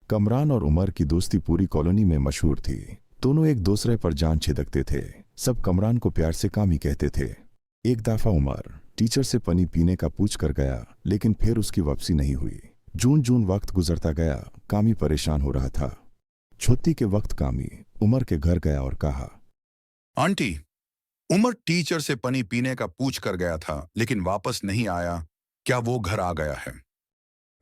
कमरान और उमर की दोस्ती पूरी कॉलोनी में मशहूर थी। दोनों एक दूसरे पर जान छिड़कते थे। सब कमरान को प्यार से कामी कहते थे। एक दफा उमर टीचर से पानी पीने का पूछ कर गया, लेकिन फिर उसकी वापसी नहीं हुई। जून जून वक्त गुजरता गया। कामी परेशान हो रहा था। छुट्टी के वक्त कामी उमर के घर गया और कहा, आंटी, उमर टीचर से पानी पीने का पूछ कर गया था, लेकिन वापस नहीं आया। क्या वो घर आ गया है?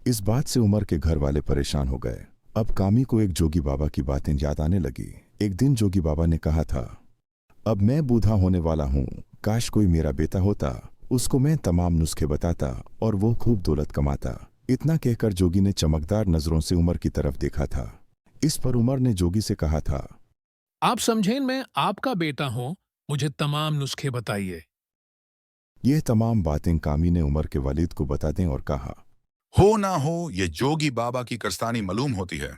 इस बात से उमर के घर वाले परेशान हो गए। अब कामी को एक जोगी बाबा की बातें याद आने लगी। एक दिन जोगी बाबा ने कहा था, अब मैं बूढ़ा होने वाला हूँ, काश कोई मेरा बेटा होता, उसको मैं तमाम नुस्खे बताता और वो खूब दौलत कमाता। इतना कहकर जोगी ने चमकदार नजरों से उमर की तरफ देखा था। इस पर उमर ने जोगी से कहा था, आप समझें मैं आपका बेटा हूं, मुझे तमाम नुस्खे बताइए। यह तमाम बातें कामी ने उमर के वालिद को बता दें और कहा, हो ना हो, ये जोगी बाबा की करस्तानी मालूम होती है।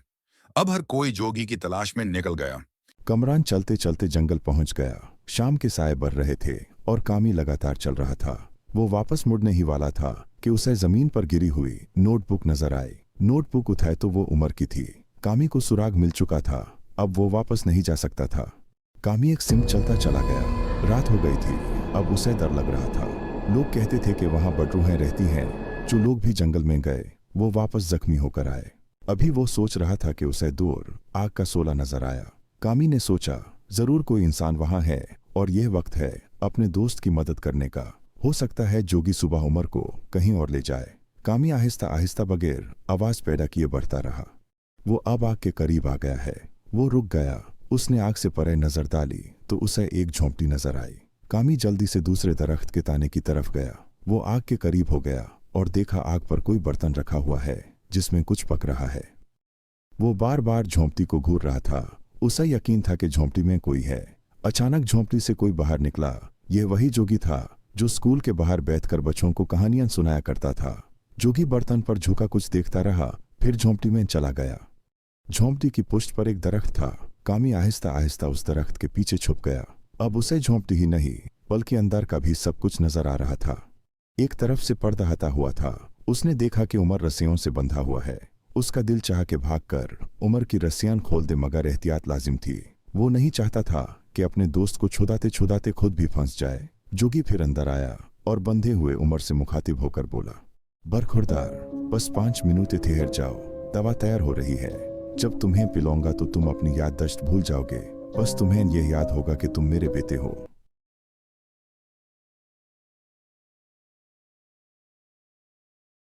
अब हर कोई जोगी की तलाश में निकल गया। कमरान चलते चलते जंगल पहुंच गया। शाम के साए बर रहे थे और कामी लगातार चल रहा था। वो वापस मुड़ने ही वाला था कि उसे जमीन पर गिरी हुई नोटबुक नजर आई। नोटबुक उठाए तो वो उमर की थी। कामी को सुराग मिल चुका था। अब वो वापस नहीं जा सकता था। कामी एक सिम चलता चला गया। रात हो गई थी। अब उसे डर लग रहा था। लोग कहते थे कि वहां बटरूहें रहती हैं। जो लोग भी जंगल में गए वो वापस जख्मी होकर आए। अभी वो सोच रहा था कि उसे दूर आग का शोला नजर आया। कामी ने सोचा, जरूर कोई इंसान वहां है और यह वक्त है अपने दोस्त की मदद करने का। हो सकता है जोगी सुबह उमर को कहीं और ले जाए। कामी आहिस्ता आहिस्ता बगैर आवाज पैदा किए बढ़ता रहा। वो अब आग के करीब आ गया है। वो रुक गया। उसने आग से परे नजर डाली तो उसे एक झोंपड़ी नजर आई। कामी जल्दी से दूसरे दरख्त के ताने की तरफ गया। वो आग के करीब हो गया और देखा आग पर कोई बर्तन रखा हुआ है जिसमें कुछ पक रहा है। वो बार बार झोंपड़ी को घूर रहा था। उसे यकीन था कि झोंपड़ी में कोई है। अचानक झोंपड़ी से कोई बाहर निकला। यह वही जोगी था जो स्कूल के बाहर बैठकर बच्चों को कहानियां सुनाया करता था। जोगी बर्तन पर झुका कुछ देखता रहा, फिर झोंपड़ी में चला गया। झोंपड़ी की पुष्ट पर एक दरख्त था। कामी आहिस्ता आहिस्ता उस दरख्त के पीछे छुप गया। अब उसे झोंपड़ी ही नहीं बल्कि अंदर का भी सब कुछ नजर आ रहा था। एक तरफ से पर्दा हटा हुआ था। उसने देखा कि उमर रस्सियों से बंधा हुआ है। उसका दिल चाह के भागकर उमर की रस्सियां खोल दे, मगर एहतियात लाजिम थी। वो नहीं चाहता था कि अपने दोस्त को छुड़ाते छुड़ाते खुद भी फंस जाए। जोगी फिर अंदर आया और बंधे हुए उमर से मुखातिब होकर बोला, बरखुरदार, बस 5 मिनट ठहर जाओ, दवा तैयार हो रही है। जब तुम्हें पिलाऊंगा तो तुम अपनी याददाश्त भूल जाओगे। बस तुम्हें यह याद होगा कि तुम मेरे बेटे हो।